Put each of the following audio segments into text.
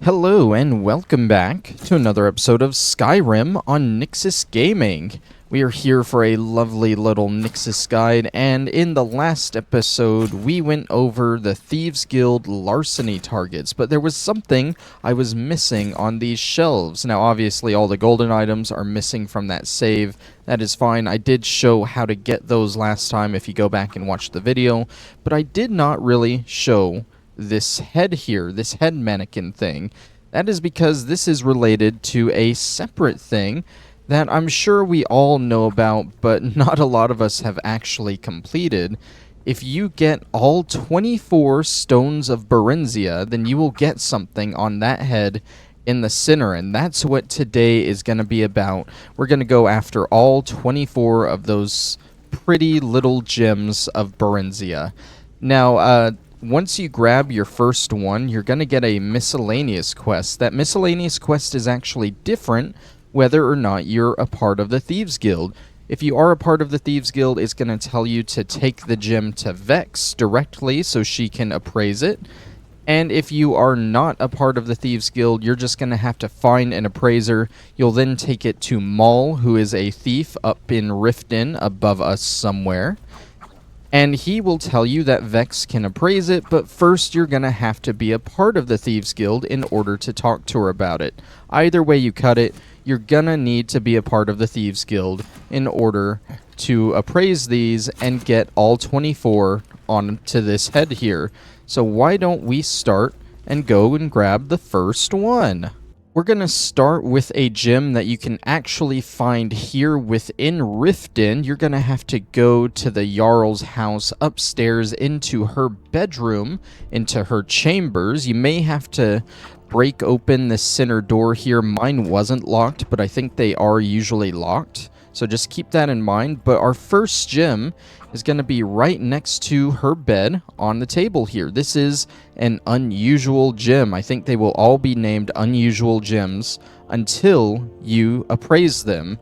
Hello and welcome back to another episode of Skyrim on Nyxus Gaming. We are here for a lovely little Nyxus guide, and in the last episode we went over the Thieves Guild larceny targets, but there was something I was missing on these shelves. Now obviously all the golden items are missing from that save. That is fine. I did show how to get those last time if you go back and watch the video, but I did not really show this head here, this head mannequin thing. That is because this is related to a separate thing that I'm sure we all know about, but not a lot of us have actually completed. If you get all 24 Stones of Barenziah, then you will get something on that head in the center, and that's what today is going to be about. We're going to go after all 24 of those pretty little gems of Barenziah. Now, once you grab your first one, you're going to get a miscellaneous quest. That miscellaneous quest is actually different whether or not you're a part of the Thieves Guild. If you are a part of the Thieves Guild, it's going to tell you to take the gem to Vex directly so she can appraise it. And if you are not a part of the Thieves Guild, you're just going to have to find an appraiser. You'll then take it to Maul, who is a thief up in Riften above us somewhere. And he will tell you that Vex can appraise it, but first you're going to have to be a part of the Thieves Guild in order to talk to her about it. Either way you cut it, you're going to need to be a part of the Thieves Guild in order to appraise these and get all 24 onto this head here. So why don't we start and go and grab the first one? We're going to start with a gem that you can actually find here within Riften. You're going to have to go to the Jarl's house upstairs into her bedroom, into her chambers. You may have to break open the center door here. Mine wasn't locked, but I think they are usually locked. So just keep that in mind. But our first gem is going to be right next to her bed on the table here. This is an unusual gem. I think they will all be named unusual gems until you appraise them.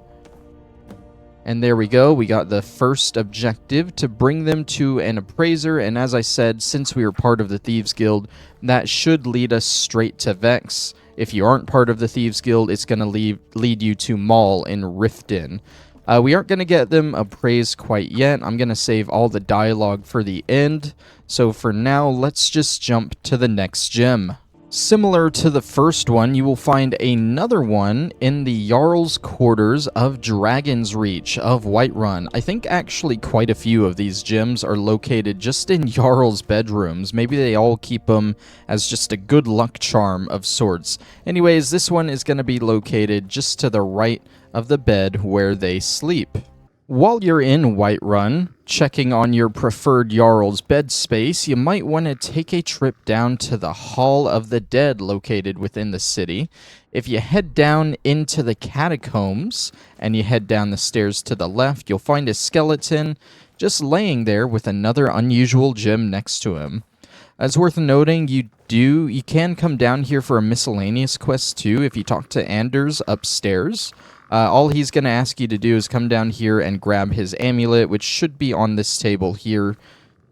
And there we go. We got the first objective, to bring them to an appraiser. And as I said, since we are part of the Thieves Guild, that should lead us straight to Vex. If you aren't part of the Thieves Guild, it's going to lead you to Maul in Riften. We aren't going to get them appraised quite yet. I'm going to save all the dialogue for the end. So for now, let's just jump to the next gem. Similar to the first one, you will find another one in the Jarl's quarters of Dragonsreach of Whiterun. I think actually quite a few of these gems are located just in Jarl's bedrooms. Maybe they all keep them as just a good luck charm of sorts. Anyways, this one is going to be located just to the right of the bed where they sleep. While you're in Whiterun, checking on your preferred Jarl's bed space, you might want to take a trip down to the Hall of the Dead located within the city. If you head down into the catacombs and you head down the stairs to the left, you'll find a skeleton just laying there with another unusual gem next to him. It's worth noting you can come down here for a miscellaneous quest too if you talk to Anders upstairs. All he's going to ask you to do is come down here and grab his amulet, which should be on this table here.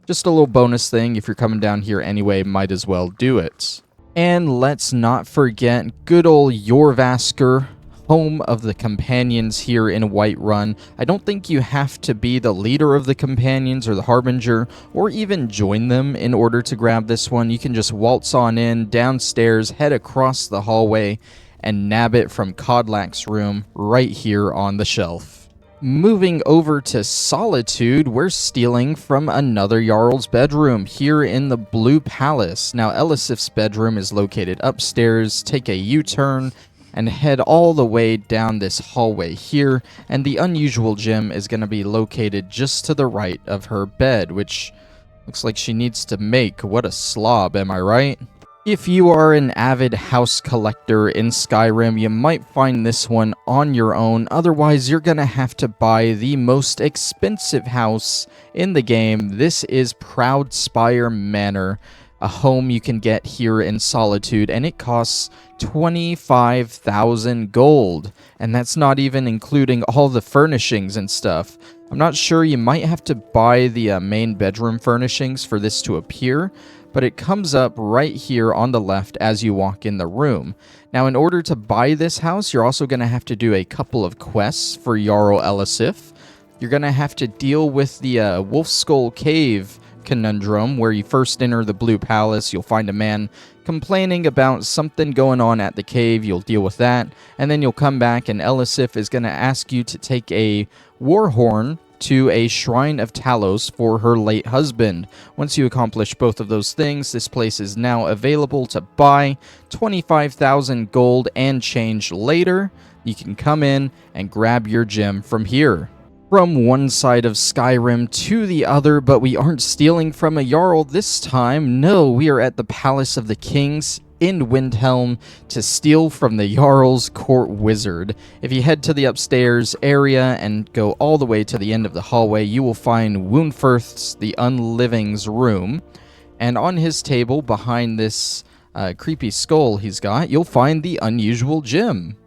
Just a little bonus thing. If you're coming down here anyway, might as well do it. And let's not forget good old Jorrvaskr, home of the companions here in Whiterun. I don't think you have to be the leader of the companions or the harbinger or even join them in order to grab this one. You can just waltz on in, downstairs, head across the hallway, and nab it from Kodlak's room right here on the shelf. Moving over to Solitude, we're stealing from another Jarl's bedroom here in the Blue Palace. Now, Elisif's bedroom is located upstairs. Take a U-turn and head all the way down this hallway here, and the unusual gem is going to be located just to the right of her bed, which looks like she needs to make. What a slob, am I right? If you are an avid house collector in Skyrim, you might find this one on your own. Otherwise, you're going to have to buy the most expensive house in the game. This is Proudspire Manor, a home you can get here in Solitude, and it costs 25,000 gold. And that's not even including all the furnishings and stuff. I'm not sure, you might have to buy the main bedroom furnishings for this to appear. but it comes up right here on the left as you walk in the room. Now, in order to buy this house, you're also going to have to do a couple of quests for Jarl Elisif. You're going to have to deal with the Wolf Skull Cave conundrum, where you first enter the Blue Palace. You'll find a man complaining about something going on at the cave. You'll deal with that, and then you'll come back, and Elisif is going to ask you to take a war horn to a Shrine of Talos for her late husband. Once you accomplish both of those things, this place is now available to buy 25,000 gold and change later. You can come in and grab your gem from here. From one side of Skyrim to the other, but we aren't stealing from a Jarl this time. No, we are at the Palace of the Kings in Windhelm to steal from the Jarl's Court Wizard. If you head to the upstairs area and go all the way to the end of the hallway, you will find Woundfirth's, the Unliving's room. And on his table, behind this creepy skull he's got, you'll find the unusual gem.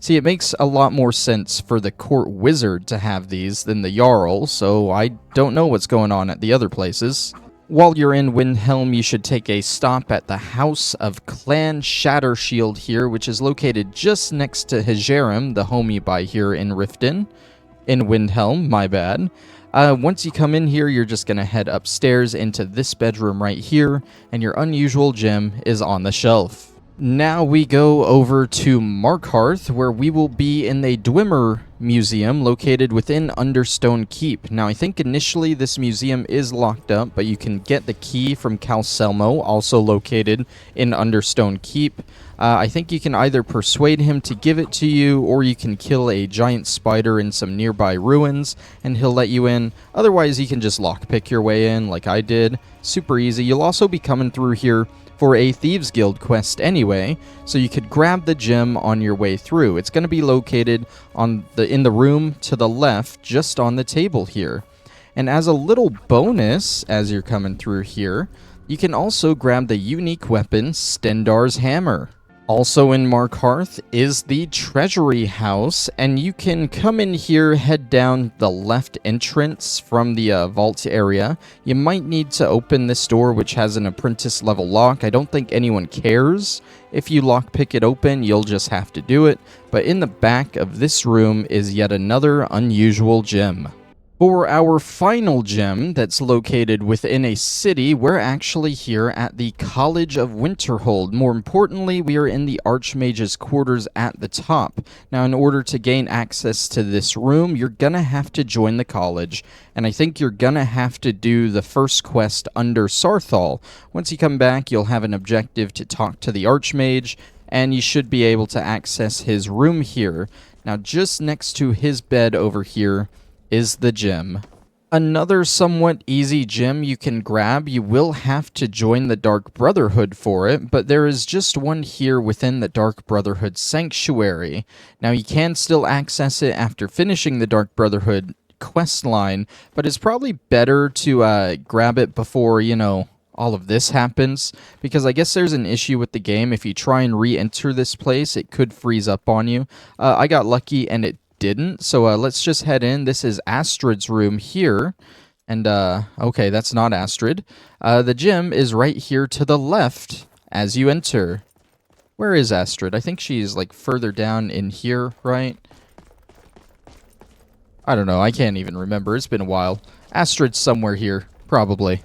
See, it makes a lot more sense for the Court Wizard to have these than the Jarl, so I don't know what's going on at the other places. While you're in Windhelm, you should take a stop at the House of Clan Shatter Shield here, which is located just next to Hajerim, the home you buy here in Riften. In Windhelm, my bad. Once you come in here, you're just going to head upstairs into this bedroom right here, and your unusual gem is on the shelf. Now we go over to Markarth, where we will be in the Dwemer Museum located within Stone Keep. Now, I think initially this museum is locked up, but you can get the key from Calcelmo, also located in Stone Keep. I think you can either persuade him to give it to you, or you can kill a giant spider in some nearby ruins, and he'll let you in. Otherwise, you can just lockpick your way in, like I did. Super easy. You'll also be coming through here for a Thieves Guild quest anyway, so you could grab the gem on your way through. It's going to be located in the room to the left, just on the table here. And as a little bonus, as you're coming through here, you can also grab the unique weapon, Stendarr's Hammer. Also in Markarth is the Treasury House, and you can come in here, head down the left entrance from the vault area. You might need to open this door, which has an apprentice level lock. I don't think anyone cares if you lockpick it open, you'll just have to do it. But in the back of this room is yet another unusual gem. For our final gem that's located within a city, we're actually here at the College of Winterhold. More importantly, we are in the Archmage's quarters at the top. Now, in order to gain access to this room, you're gonna have to join the college, and I think you're gonna have to do the first quest under Sarthal. Once you come back, you'll have an objective to talk to the Archmage, and you should be able to access his room here. Now, just next to his bed over here is the gem. Another somewhat easy gem you can grab. You will have to join the Dark Brotherhood for it, but there is just one here within the Dark Brotherhood Sanctuary. Now, you can still access it after finishing the Dark Brotherhood quest line, but it's probably better to grab it before, all of this happens, because I guess there's an issue with the game. If you try and re-enter this place, it could freeze up on you. I got lucky and it didn't, so let's just head in. This is Astrid's room here, and okay, that's not Astrid. The gem is right here to the left as you enter. Where is Astrid? I think she's like further down in here, right? I don't know, I can't even remember, it's been a while. Astrid's somewhere here, probably.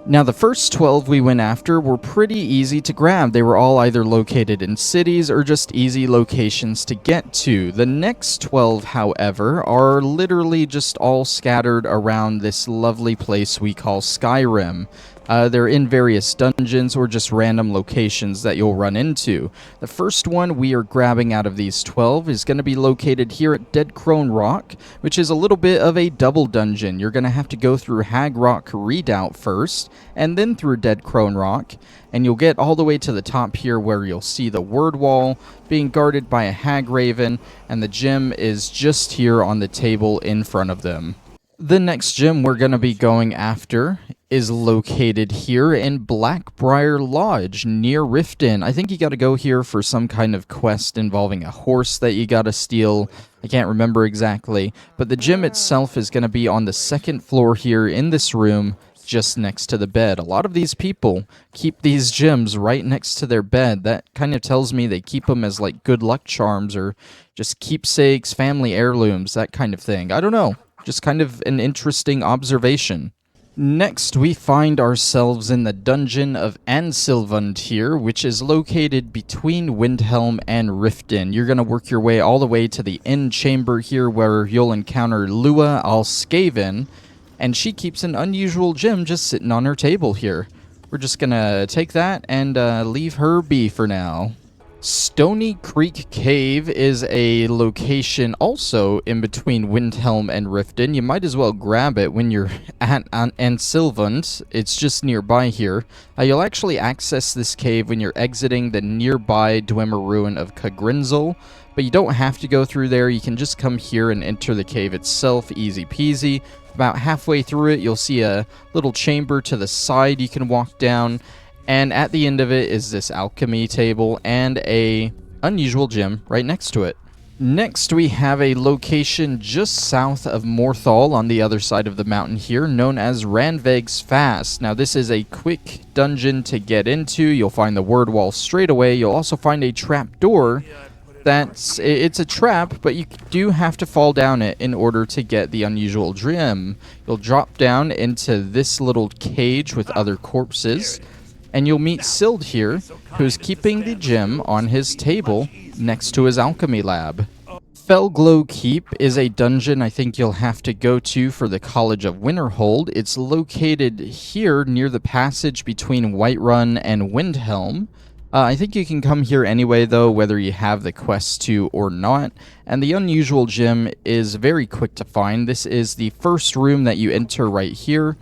Now, the first 12 we went after were pretty easy to grab. They were all either located in cities or just easy locations to get to. The next 12, however, are literally just all scattered around this lovely place we call Skyrim. They're in various dungeons or just random locations that you'll run into. The first one we are grabbing out of these 12 is going to be located here at Dead Crone Rock, which is a little bit of a double dungeon. You're going to have to go through Hag Rock Redoubt first, and then through Dead Crone Rock, and you'll get all the way to the top here where you'll see the Word Wall being guarded by a Hag Raven, and the gem is just here on the table in front of them. The next gem we're going to be going after is located here in Blackbriar Lodge near Riften. I think you got to go here for some kind of quest involving a horse that you got to steal. I can't remember exactly, but the gem itself is going to be on the second floor here in this room just next to the bed. A lot of these people keep these gems right next to their bed. That kind of tells me they keep them as like good luck charms or just keepsakes, family heirlooms, that kind of thing. I don't know. Just kind of an interesting observation. Next, we find ourselves in the dungeon of Ansilvund here, which is located between Windhelm and Riften. You're going to work your way all the way to the inn chamber here, where you'll encounter Lua Alskaven, and she keeps an unusual gem just sitting on her table here. We're just going to take that and leave her be for now. Stony Creek Cave is a location also in between Windhelm and Riften. You might as well grab it when you're at Ansilvund. It's just nearby here. You'll actually access this cave when you're exiting the nearby Dwemer ruin of Kagrinzel, but you don't have to go through there. You can just come here and enter the cave itself, easy peasy. About halfway through it, you'll see a little chamber to the side you can walk down. And at the end of it is this alchemy table and a unusual gem right next to it. Next, we have a location just south of Morthal on the other side of the mountain here, known as Rannveig's Fast. Now, this is a quick dungeon to get into. You'll find the word wall straight away. You'll also find a trap door. It's a trap, but you do have to fall down it in order to get the unusual gem. You'll drop down into this little cage with other corpses. And you'll meet Sild here, who's keeping the gem on his table next to his alchemy lab. Fellglow Keep is a dungeon I think you'll have to go to for the College of Winterhold. It's located here near the passage between Whiterun and Windhelm. I think you can come here anyway, though, whether you have the quest to or not. And the unusual gem is very quick to find. This is the first room that you enter right here.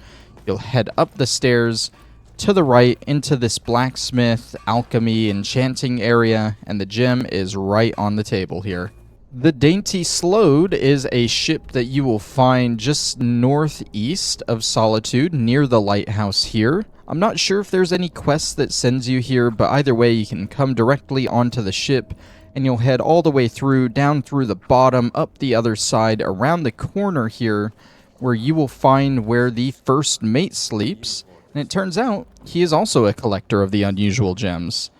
You'll head up the stairs to the right into this blacksmith, alchemy, enchanting area, and the gem is right on the table here. The Dainty Sload is a ship that you will find just northeast of Solitude, near the lighthouse here. I'm not sure if there's any quest that sends you here, but either way you can come directly onto the ship, and you'll head all the way through, down through the bottom, up the other side, around the corner here, where you will find where the first mate sleeps. And it turns out, he is also a collector of the unusual gems.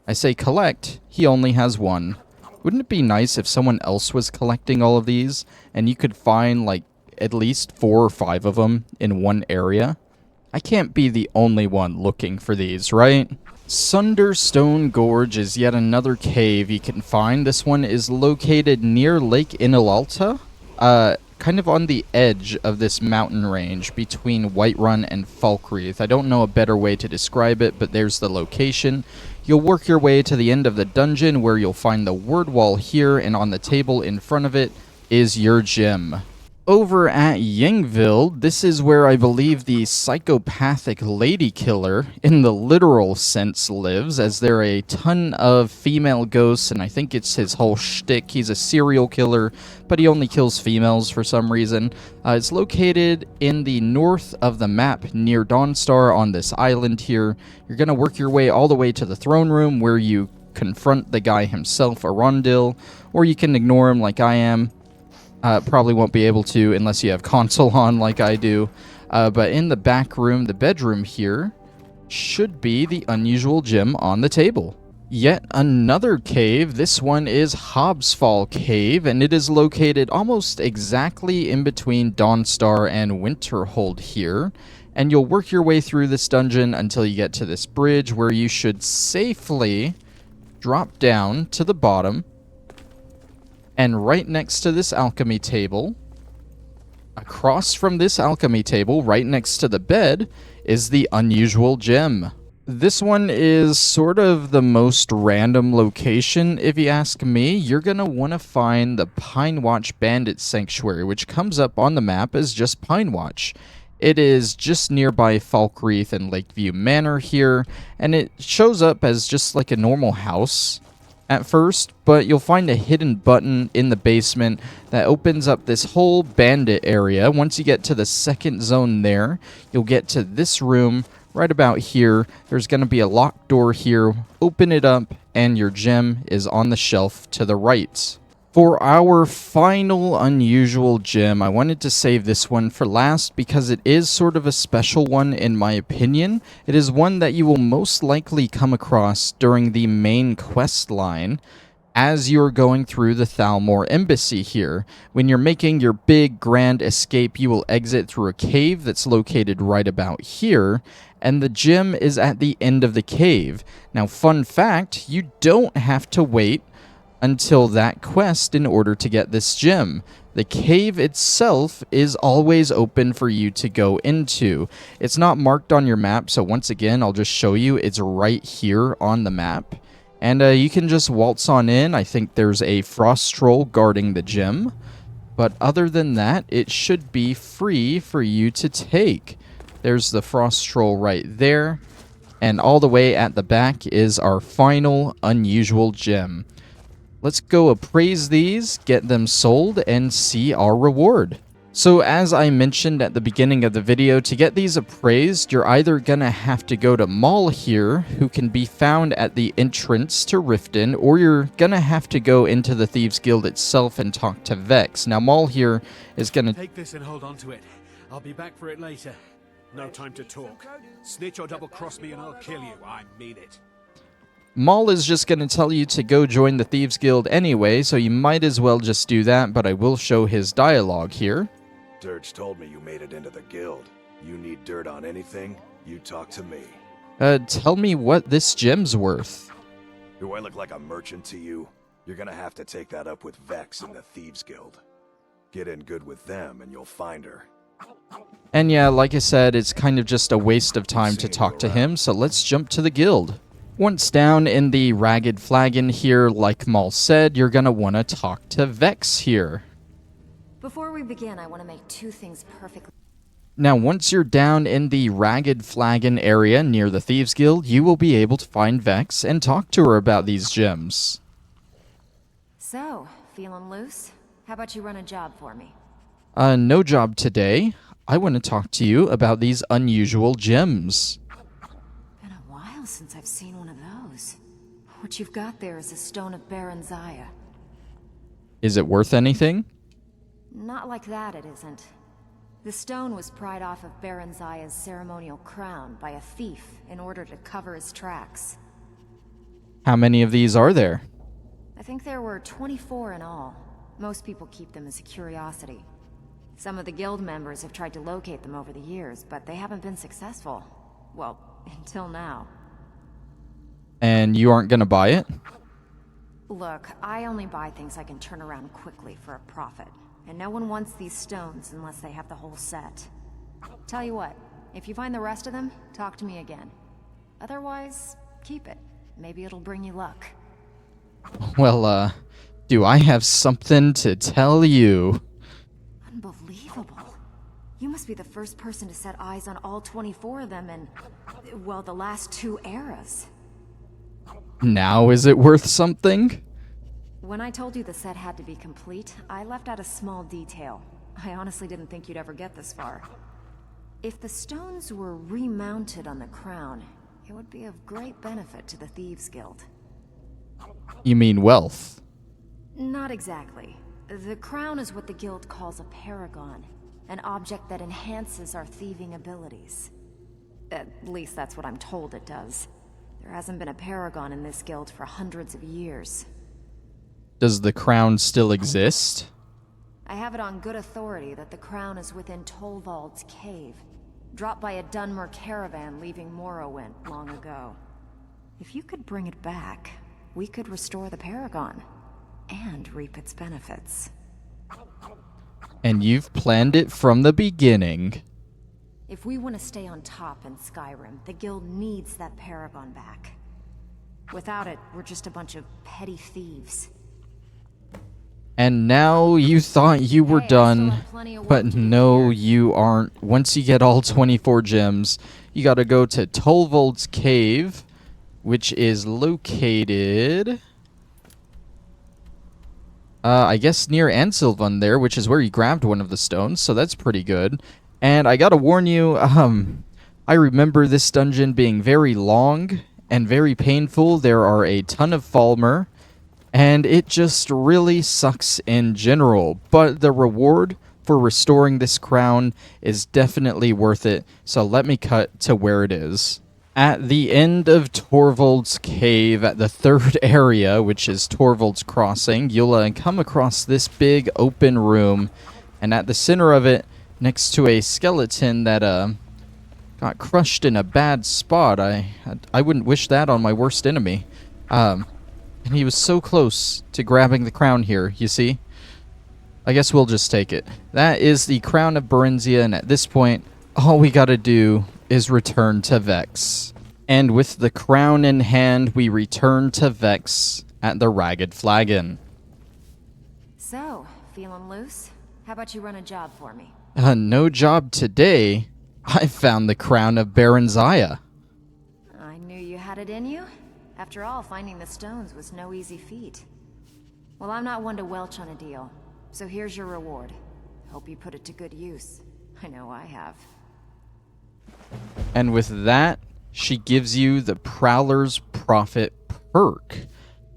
I say collect, he only has one. Wouldn't it be nice if someone else was collecting all of these, and you could find, like, at least 4 or 5 of them in one area? I can't be the only one looking for these, right? Sunderstone Gorge is yet another cave you can find. This one is located near Lake Inalalta, kind of on the edge of this mountain range between Whiterun and Falkreath. I don't know a better way to describe it, but there's the location. You'll work your way to the end of the dungeon where you'll find the word wall here, and on the table in front of it is your gem. Over at Yngvild, this is where I believe the psychopathic lady killer, in the literal sense, lives, as there are a ton of female ghosts, and I think it's his whole shtick. He's a serial killer, but he only kills females for some reason. It's located in the north of the map, near Dawnstar on this island here. You're going to work your way all the way to the throne room, where you confront the guy himself, Arundel, or you can ignore him like I am. Probably won't be able to unless you have console on like I do. But in the back room, the bedroom here, should be the unusual gem on the table. Yet another cave. This one is Hobbsfall Cave, and it is located almost exactly in between Dawnstar and Winterhold here. And you'll work your way through this dungeon until you get to this bridge where you should safely drop down to the bottom. And right next to this alchemy table, across from this alchemy table, right next to the bed, is the unusual gem. This one is sort of the most random location, if you ask me. You're going to want to find the Pinewatch Bandit Sanctuary, which comes up on the map as just Pinewatch. It is just nearby Falkreath and Lakeview Manor here, and it shows up as just like a normal house at first, but you'll find a hidden button in the basement that opens up this whole bandit area. Once you get to the second zone there, you'll get to this room right about here. There's going to be a locked door here. Open it up, and your gem is on the shelf to the right. For our final unusual gem, I wanted to save this one for last because it is sort of a special one in my opinion. It is one that you will most likely come across during the main quest line as you're going through the Thalmor Embassy here. When you're making your big grand escape, you will exit through a cave that's located right about here, and the gem is at the end of the cave. Now, fun fact, you don't have to wait until that quest in order to get this gem. The cave itself is always open for you to go into. It's not marked on your map, so once again, I'll just show you. It's right here on the map. And you can just waltz on in. I think there's a frost troll guarding the gem. But other than that, it should be free for you to take. There's the frost troll right there. And all the way at the back is our final unusual gem. Let's go appraise these, get them sold, and see our reward. So as I mentioned at the beginning of the video, to get these appraised, you're either gonna have to go to Maul here, who can be found at the entrance to Riften, or you're gonna have to go into the Thieves Guild itself and talk to Vex. Now Maul here is gonna take this and hold on to it. I'll be back for it later. No time to talk. Snitch or double cross me and I'll kill you. I mean it. Maul is just going to tell you to go join the Thieves Guild anyway, so you might as well just do that, but I will show his dialogue here. Dirge told me you made it into the guild. You need dirt on anything, you talk to me. Tell me what this gem's worth. Do I look like a merchant to you? You're gonna have to take that up with Vex in the Thieves Guild. Get in good with them and you'll find her. And yeah, like I said, it's kind of just a waste of time to talk to him, so let's jump to the guild. Once down in the Ragged Flagon here, like Maul said, you're gonna want to talk to Vex here. Before we begin, I want to make two things perfectly. Now, once you're down in the Ragged Flagon area near the Thieves Guild, you will be able to find Vex and talk to her about these gems. So, feeling loose? How about you run a job for me? No job today. I want to talk to you about these unusual gems. Been a while since I've seen one of those. What you've got there is a Stone of Barenziah. Is it worth anything? Not like that, it isn't. The stone was pried off of Barenziah's ceremonial crown by a thief in order to cover his tracks. How many of these are there? I think there were 24 in all. Most people keep them as a curiosity. Some of the guild members have tried to locate them over the years, but they haven't been successful. Well, until now. And you aren't gonna buy it? Look, I only buy things I can turn around quickly for a profit. And no one wants these stones unless they have the whole set. Tell you what, if you find the rest of them, talk to me again. Otherwise, keep it. Maybe it'll bring you luck. Well, do I have something to tell you? Unbelievable. You must be the first person to set eyes on all 24 of them in, well, the last 2 eras. Now is it worth something? When I told you the set had to be complete, I left out a small detail. I honestly didn't think you'd ever get this far. If the stones were remounted on the crown, it would be of great benefit to the Thieves Guild. You mean wealth? Not exactly. The crown is what the guild calls a paragon, an object that enhances our thieving abilities. At least that's what I'm told it does. There hasn't been a paragon in this guild for hundreds of years. Does the crown still exist? I have it on good authority that the crown is within Tolvald's cave, dropped by a Dunmer caravan leaving Morrowind long ago. If you could bring it back, we could restore the paragon and reap its benefits. And you've planned it from the beginning. If we want to stay on top in Skyrim, the guild needs that paragon back. Without it, we're just a bunch of petty thieves. And now you thought you were done, but no, you aren't. Once you get all 24 gems, you gotta go to Tolvald's cave, which is located, I guess near Ansilvund there, which is where you grabbed one of the stones, so that's pretty good. And I gotta warn you, I remember this dungeon being very long and very painful. There are a ton of Falmer, and it just really sucks in general. But the reward for restoring this crown is definitely worth it, so let me cut to where it is. At the end of Torvald's Cave, at the third area, which is Torvald's Crossing, you'll come across this big open room, and at the center of it, next to a skeleton that got crushed in a bad spot. I wouldn't wish that on my worst enemy. And he was so close to grabbing the crown here, you see? I guess we'll just take it. That is the Crown of Barenziah, and at this point, all we gotta do is return to Vex. And with the crown in hand, we return to Vex at the Ragged Flagon. So, feeling loose? How about you run a job for me? No job today. I found the Crown of Barenziah. I knew you had it in you. After all, finding the stones was no easy feat. Well, I'm not one to welch on a deal, so here's your reward. Hope you put it to good use. I know I have. And with that, she gives you the Prowler's Prophet perk.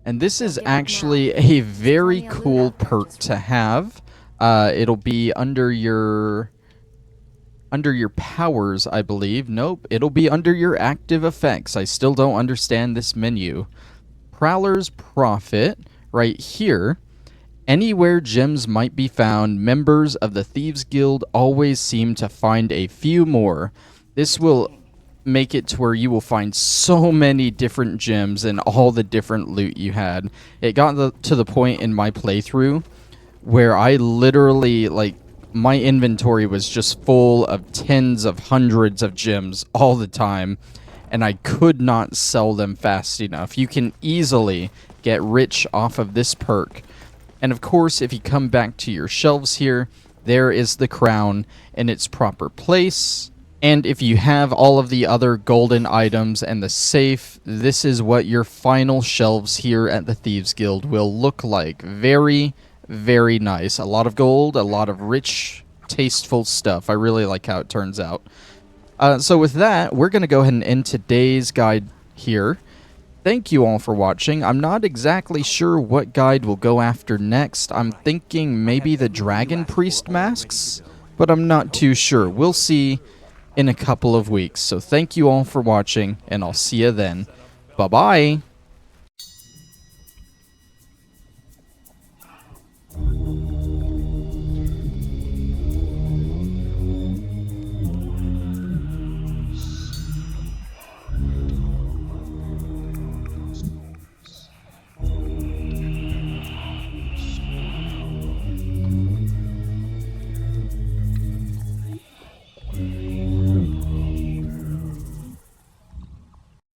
And this is actually a very cool perk to have. It'll be under your powers, I believe. Nope, it'll be under your active effects. I still don't understand this menu. Prowler's Prophet, right here. Anywhere gems might be found, members of the Thieves Guild always seem to find a few more. This will make it to where you will find so many different gems and all the different loot you had. It got to the point in my playthrough where I literally, like, my inventory was just full of tens of hundreds of gems all the time, and I could not sell them fast enough. You can easily get rich off of this perk. And of course, if you come back to your shelves here, there is the crown in its proper place. And if you have all of the other golden items and the safe, this is what your final shelves here at the Thieves Guild will look like. Very, very nice. A lot of gold, a lot of rich, tasteful stuff. I really like how it turns out. So with that, we're going to go ahead and end today's guide here. Thank you all for watching. I'm not exactly sure what guide we'll go after next. I'm thinking maybe the Dragon Priest masks, but I'm not too sure. We'll see in a couple of weeks. So thank you all for watching, and I'll see you then. Bye-bye.